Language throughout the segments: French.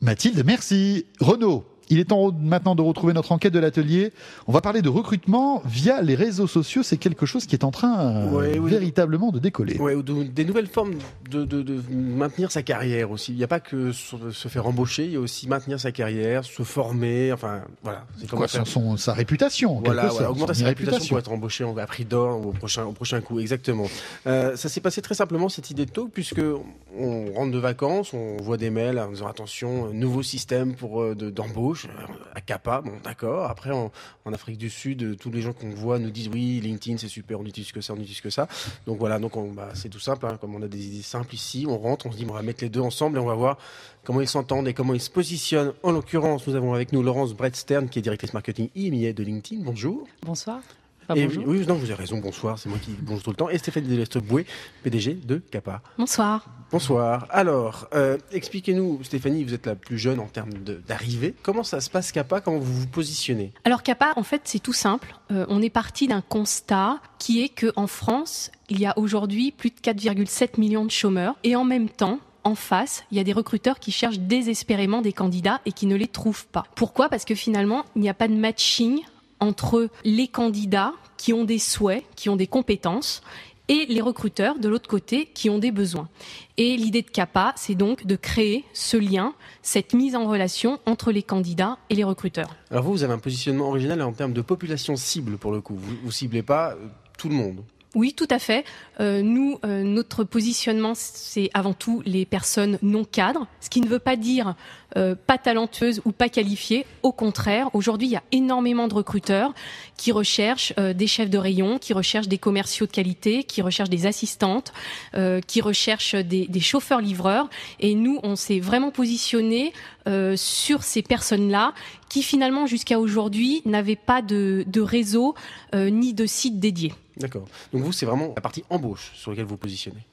Mathilde, merci. Renaud, il est temps maintenant de retrouver notre enquête de l'atelier. On va parler de recrutement via les réseaux sociaux. C'est quelque chose qui est en train véritablement de décoller. Oui, ou des nouvelles formes de maintenir sa carrière aussi. Il n'y a pas que se faire embaucher, il y a aussi maintenir sa carrière, se former, enfin voilà. C'est comment sa réputation. Voilà, augmenter sa réputation pour être embauché à prix d'or au prochain coup, exactement. Ça s'est passé très simplement cette idée de talk, puisque on rentre de vacances, on voit des mails en disant attention, nouveau système d'embauche. À Kappa, bon d'accord. Après, en Afrique du Sud, tous les gens qu'on voit nous disent oui, LinkedIn c'est super, on utilise que ça. Donc voilà, c'est tout simple. Comme on a des idées simples ici, on rentre, on se dit on va mettre les deux ensemble et on va voir comment ils s'entendent et comment ils se positionnent. En l'occurrence, nous avons avec nous Laurence Brettstern, qui est directrice marketing IMIA de LinkedIn. Bonjour. Bonsoir. Bonjour. Oui, non, vous avez raison, bonsoir, c'est moi qui bonjour tout le temps. Et Stéphanie Delestre-Boué, PDG de Kappa. Bonsoir. Bonsoir. Alors, expliquez-nous, Stéphanie, vous êtes la plus jeune en termes d'arrivée. Comment ça se passe, Kappa? Comment vous vous positionnez? Alors, Kappa, en fait, c'est tout simple. On est parti d'un constat qui est qu'en France, il y a aujourd'hui plus de 4,7 millions de chômeurs. Et en même temps, en face, il y a des recruteurs qui cherchent désespérément des candidats et qui ne les trouvent pas. Pourquoi? Parce que finalement, il n'y a pas de matching entre les candidats qui ont des souhaits, qui ont des compétences, et les recruteurs, de l'autre côté, qui ont des besoins. Et l'idée de Kappa, c'est donc de créer ce lien, cette mise en relation entre les candidats et les recruteurs. Alors vous avez un positionnement original en termes de population cible, pour le coup. Vous ciblez pas tout le monde. Oui, tout à fait. Notre positionnement, c'est avant tout les personnes non cadres, ce qui ne veut pas dire pas talentueuses ou pas qualifiées. Au contraire, aujourd'hui, il y a énormément de recruteurs qui recherchent des chefs de rayon, qui recherchent des commerciaux de qualité, qui recherchent des assistantes, qui recherchent des chauffeurs-livreurs. Et nous, on s'est vraiment positionné sur ces personnes-là qui, finalement, jusqu'à aujourd'hui, n'avaient pas de réseau ni de site dédié. D'accord. Donc vous, c'est vraiment la partie embauche sur laquelle vous vous positionnez.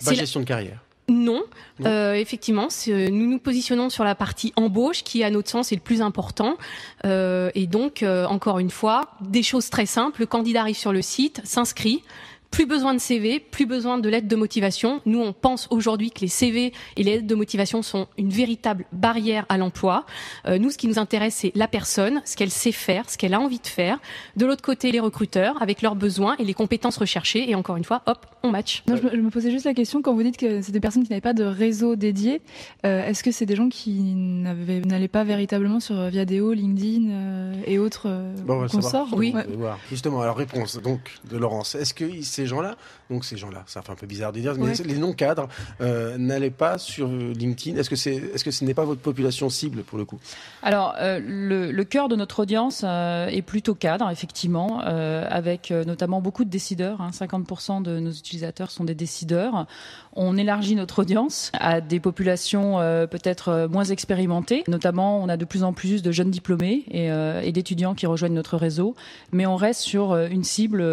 Pas gestion de carrière. Non. Effectivement, nous nous positionnons sur la partie embauche qui, à notre sens, est le plus important. Et donc, encore une fois, des choses très simples. Le candidat arrive sur le site, s'inscrit. Plus besoin de CV, plus besoin de lettres de motivation. Nous, on pense aujourd'hui que les CV et les lettres de motivation sont une véritable barrière à l'emploi. Nous, ce qui nous intéresse, c'est la personne, ce qu'elle sait faire, ce qu'elle a envie de faire. De l'autre côté, les recruteurs, avec leurs besoins et les compétences recherchées. Et encore une fois, hop, on match. Non, je me posais juste la question, quand vous dites que c'est des personnes qui n'avaient pas de réseau dédié, est-ce que c'est des gens qui n'allaient pas véritablement sur Viadeo, LinkedIn et autres consorts? Oui. Voir. Justement, alors réponse donc de Laurence. Est-ce que ces gens-là, ça fait un peu bizarre de dire, mais les non-cadres n'allaient pas sur LinkedIn? Est-ce que ce n'est pas votre population cible pour le coup? Alors, le cœur de notre audience est plutôt cadre, effectivement, avec notamment beaucoup de décideurs. 50% de nos utilisateurs sont des décideurs. On élargit notre audience à des populations peut-être moins expérimentées. Notamment, on a de plus en plus de jeunes diplômés et d'étudiants qui rejoignent notre réseau. Mais on reste sur une cible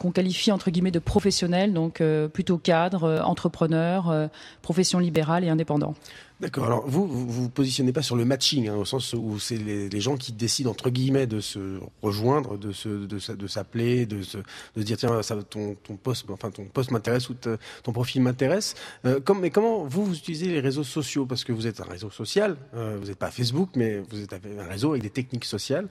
qu'on qualifie entre guillemets de professionnels, donc plutôt cadres, entrepreneurs, profession libérale et indépendants. D'accord. Alors vous positionnez pas sur le matching, au sens où c'est les gens qui décident entre guillemets de se rejoindre, de s'appeler, de se dire tiens ton poste m'intéresse ou ton profil m'intéresse. Mais comment vous utilisez les réseaux sociaux, parce que vous êtes un réseau social, vous n'êtes pas Facebook, mais vous êtes un réseau avec des techniques sociales.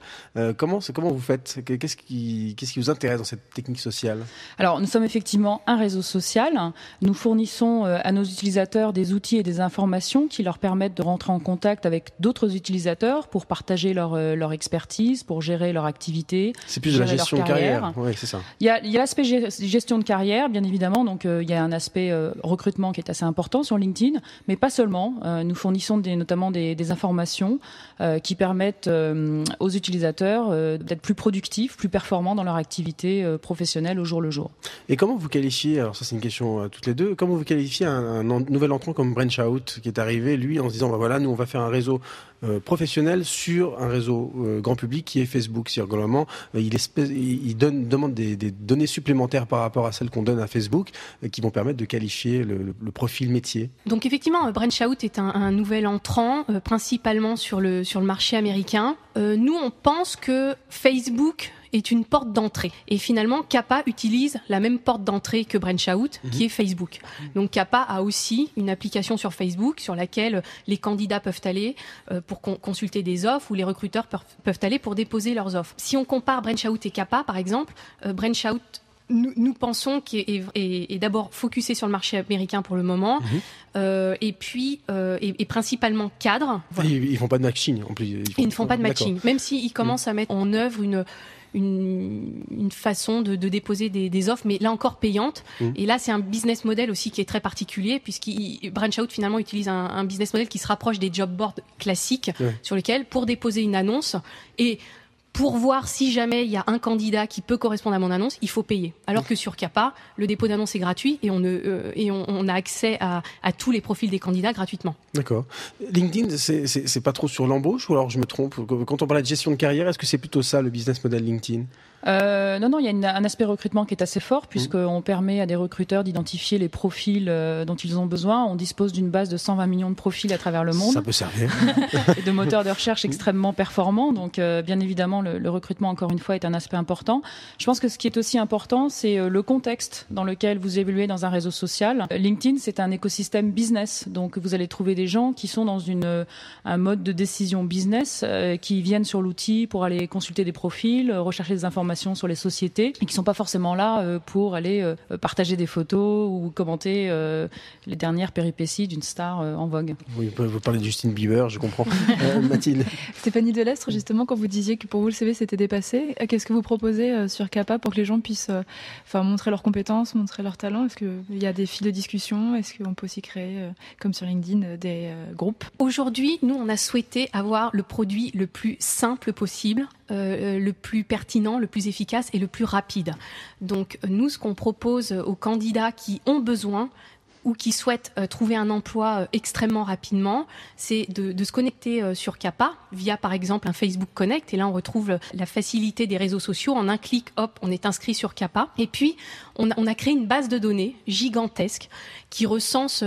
Comment vous faites? Qu'est-ce qui vous intéresse dans cette technique sociale? Alors nous sommes effectivement un réseau social. Nous fournissons à nos utilisateurs des outils et des informations qui leur permettent de rentrer en contact avec d'autres utilisateurs pour partager leur expertise, pour gérer leur activité. C'est plus de la gestion de carrière. Oui, c'est ça. Il y a l'aspect gestion de carrière, bien évidemment. Donc, il y a un aspect recrutement qui est assez important sur LinkedIn, mais pas seulement. Nous fournissons notamment des informations qui permettent aux utilisateurs d'être plus productifs, plus performants dans leur activité professionnelle au jour le jour. Et comment vous qualifiez, alors ça c'est une question à toutes les deux, comment vous qualifiez un nouvel entrant comme Branchout qui est arrivé, lui, en se disant, voilà, nous on va faire un réseau professionnel sur un réseau grand public qui est Facebook. C'est-à-dire, globalement, il demande des données supplémentaires par rapport à celles qu'on donne à Facebook qui vont permettre de qualifier le profil métier. Donc effectivement, Branchout est un nouvel entrant, principalement sur le marché américain. Nous, on pense que Facebook est une porte d'entrée. Et finalement, CAPA utilise la même porte d'entrée que Branchout, qui est Facebook. Donc CAPA a aussi une application sur Facebook sur laquelle les candidats peuvent aller pour consulter des offres, ou les recruteurs peuvent aller pour déposer leurs offres. Si on compare Branchout et CAPA, par exemple, Branchout, nous pensons qu'il est d'abord focusé sur le marché américain pour le moment, et puis principalement cadre. Voilà. Ils font pas de matching en plus. Ils ne font pas de matching, même s'ils commencent à mettre en œuvre une façon de déposer des offres, mais là encore payantes. Et là, c'est un business model aussi qui est très particulier, puisque Branchout finalement utilise un business model qui se rapproche des job boards classiques, sur lesquels, pour déposer une annonce et pour voir si jamais il y a un candidat qui peut correspondre à mon annonce, il faut payer. Alors que sur CAPA, le dépôt d'annonce est gratuit et on a accès à tous les profils des candidats gratuitement. D'accord. LinkedIn, c'est pas trop sur l'embauche, ou alors je me trompe? Quand on parle de gestion de carrière, est-ce que c'est plutôt ça le business model LinkedIn? Non, il y a un aspect recrutement qui est assez fort, puisqu'on permet à des recruteurs d'identifier les profils dont ils ont besoin. On dispose d'une base de 120 millions de profils à travers le monde. Ça peut servir. Et de moteurs de recherche extrêmement performants. Donc, bien évidemment, le recrutement, encore une fois, est un aspect important. Je pense que ce qui est aussi important, c'est le contexte dans lequel vous évoluez dans un réseau social. LinkedIn, c'est un écosystème business. Donc, vous allez trouver des gens qui sont dans un mode de décision business, qui viennent sur l'outil pour aller consulter des profils, rechercher des informations sur les sociétés, et qui sont pas forcément là pour aller partager des photos ou commenter les dernières péripéties d'une star en vogue. Oui, vous parlez de Justin Bieber, je comprends. Mathilde. Stéphanie Delestre, justement, quand vous disiez que pour vous le CV s'était dépassé, qu'est-ce que vous proposez sur CAPA pour que les gens puissent montrer leurs compétences, montrer leurs talents? Est-ce qu'il y a des fils de discussion? Est-ce qu'on peut aussi créer, comme sur LinkedIn, des groupes? Aujourd'hui, nous, on a souhaité avoir le produit le plus simple possible, le plus pertinent, le plus efficace et le plus rapide. Donc nous, ce qu'on propose aux candidats qui ont besoin ou qui souhaitent trouver un emploi extrêmement rapidement, c'est de se connecter sur CAPA via par exemple un Facebook Connect, et là on retrouve la facilité des réseaux sociaux. En un clic, hop, on est inscrit sur CAPA, et puis on a créé une base de données gigantesque qui recense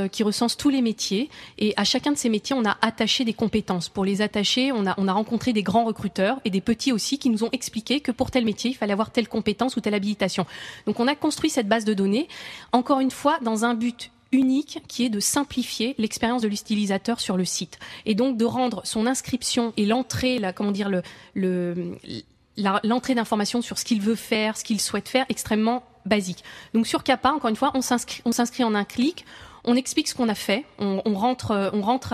tous les métiers, et à chacun de ces métiers on a attaché des compétences. Pour les attacher, on a rencontré des grands recruteurs et des petits aussi qui nous ont expliqué que pour tel métier il fallait avoir telle compétence ou telle habilitation. Donc on a construit cette base de données, encore une fois dans un but unique, qui est de simplifier l'expérience de l'utilisateur sur le site, et donc de rendre son inscription et l'entrée, l'entrée d'informations sur ce qu'il veut faire, ce qu'il souhaite faire, extrêmement basique. Donc sur CAPA, encore une fois, on s'inscrit en un clic. On explique ce qu'on a fait, on rentre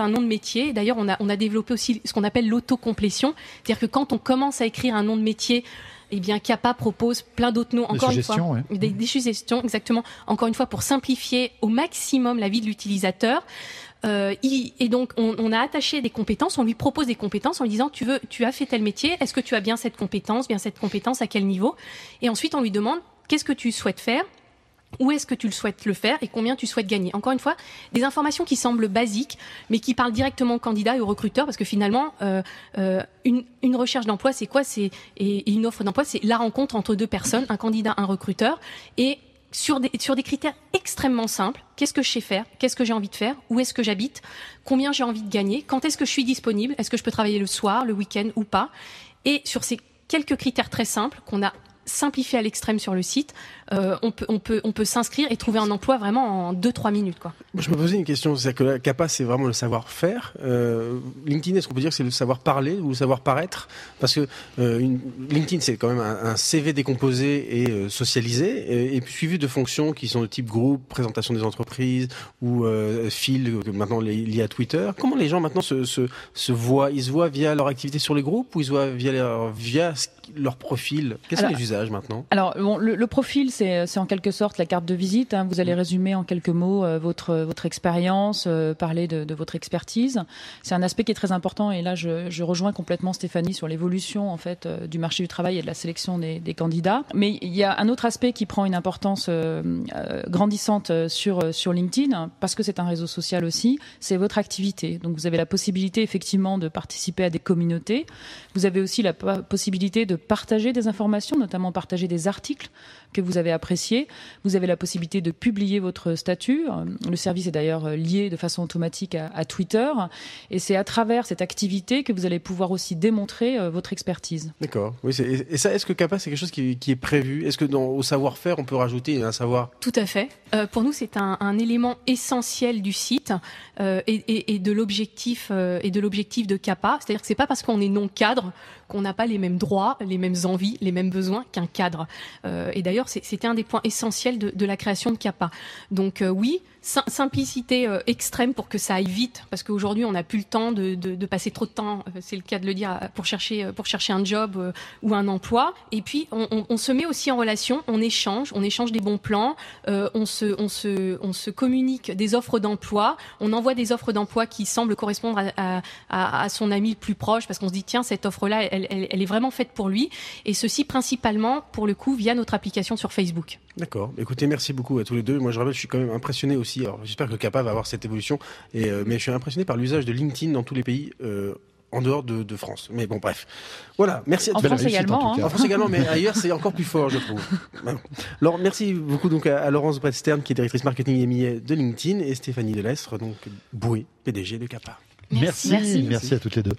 un nom de métier. D'ailleurs, on a développé aussi ce qu'on appelle l'autocomplétion, c'est-à-dire que quand on commence à écrire un nom de métier, eh bien, CAPA propose plein d'autres noms, encore une fois. Des suggestions, exactement. Encore une fois, pour simplifier au maximum la vie de l'utilisateur. Et donc, on a attaché des compétences, on lui propose des compétences en lui disant, tu as fait tel métier, est-ce que tu as bien cette compétence, à quel niveau? Et ensuite, on lui demande, qu'est-ce que tu souhaites faire? Où est-ce que tu le souhaites le faire et combien tu souhaites gagner? Encore une fois, des informations qui semblent basiques, mais qui parlent directement au candidat et au recruteur, parce que finalement, une recherche d'emploi, c'est quoi? Et une offre d'emploi, c'est la rencontre entre deux personnes, un candidat, un recruteur, et sur des critères extrêmement simples. Qu'est-ce que je sais faire? Qu'est-ce que j'ai envie de faire? Où est-ce que j'habite? Combien j'ai envie de gagner? Quand est-ce que je suis disponible? Est-ce que je peux travailler le soir, le week-end ou pas? Et sur ces quelques critères très simples qu'on a simplifié à l'extrême sur le site, on peut s'inscrire et trouver un emploi vraiment en 2-3 minutes, quoi. Je me posais une question, c'est que la CAPA, c'est vraiment le savoir-faire. LinkedIn, est-ce qu'on peut dire que c'est le savoir-parler ou le savoir-paraître? Parce que LinkedIn, c'est quand même un CV décomposé et socialisé, et puis suivi de fonctions qui sont de type groupe, présentation des entreprises ou fil, maintenant lié à Twitter. Comment les gens maintenant se voient? Ils se voient via leur activité sur les groupes, ou ils se voient via leur profil? Quels sont les usages maintenant? Alors, bon, le profil, c'est en quelque sorte la carte de visite. Hein. Vous allez résumer en quelques mots votre expérience, parler de votre expertise. C'est un aspect qui est très important, et là, je rejoins complètement Stéphanie sur l'évolution en fait du marché du travail et de la sélection des candidats. Mais il y a un autre aspect qui prend une importance grandissante sur LinkedIn, parce que c'est un réseau social aussi, c'est votre activité. Donc, vous avez la possibilité effectivement de participer à des communautés. Vous avez aussi la possibilité de de partager des informations, notamment partager des articles que vous avez appréciés. Vous avez la possibilité de publier votre statut. Le service est d'ailleurs lié de façon automatique à Twitter. Et c'est à travers cette activité que vous allez pouvoir aussi démontrer votre expertise. D'accord. Oui, et ça, est-ce que CAPA, c'est quelque chose qui est prévu? Est-ce que au savoir-faire, on peut rajouter un savoir? Tout à fait. Pour nous, c'est un élément essentiel du site et de l'objectif de CAPA. C'est-à-dire que c'est pas parce qu'on est non cadre qu'on n'a pas les mêmes droits, les mêmes envies, les mêmes besoins qu'un cadre. Et d'ailleurs, c'était un des points essentiels de la création de CAPA. Donc oui, simplicité extrême pour que ça aille vite, parce qu'aujourd'hui on n'a plus le temps de passer trop de temps, c'est le cas de le dire, pour chercher un job ou un emploi. Et puis on se met aussi en relation, on échange des bons plans, on se communique des offres d'emploi, on envoie des offres d'emploi qui semblent correspondre à son ami le plus proche, parce qu'on se dit tiens, cette offre-là, elle est vraiment faite pour lui. Et ceci principalement pour le coup via notre application sur Facebook. D'accord. Écoutez, merci beaucoup à tous les deux. Moi, je rappelle, je suis quand même impressionné aussi. Alors, j'espère que CAPA va avoir cette évolution. Mais je suis impressionné par l'usage de LinkedIn dans tous les pays en dehors de France. Mais bon, bref. Voilà. Merci à tous. En France également. En France également, mais ailleurs, c'est encore plus fort, je trouve. Alors, merci beaucoup donc à Laurence Bredstern, qui est directrice marketing et MIA de LinkedIn, et Stéphanie Delestre, donc Boué, PDG de CAPA. Merci à toutes les deux.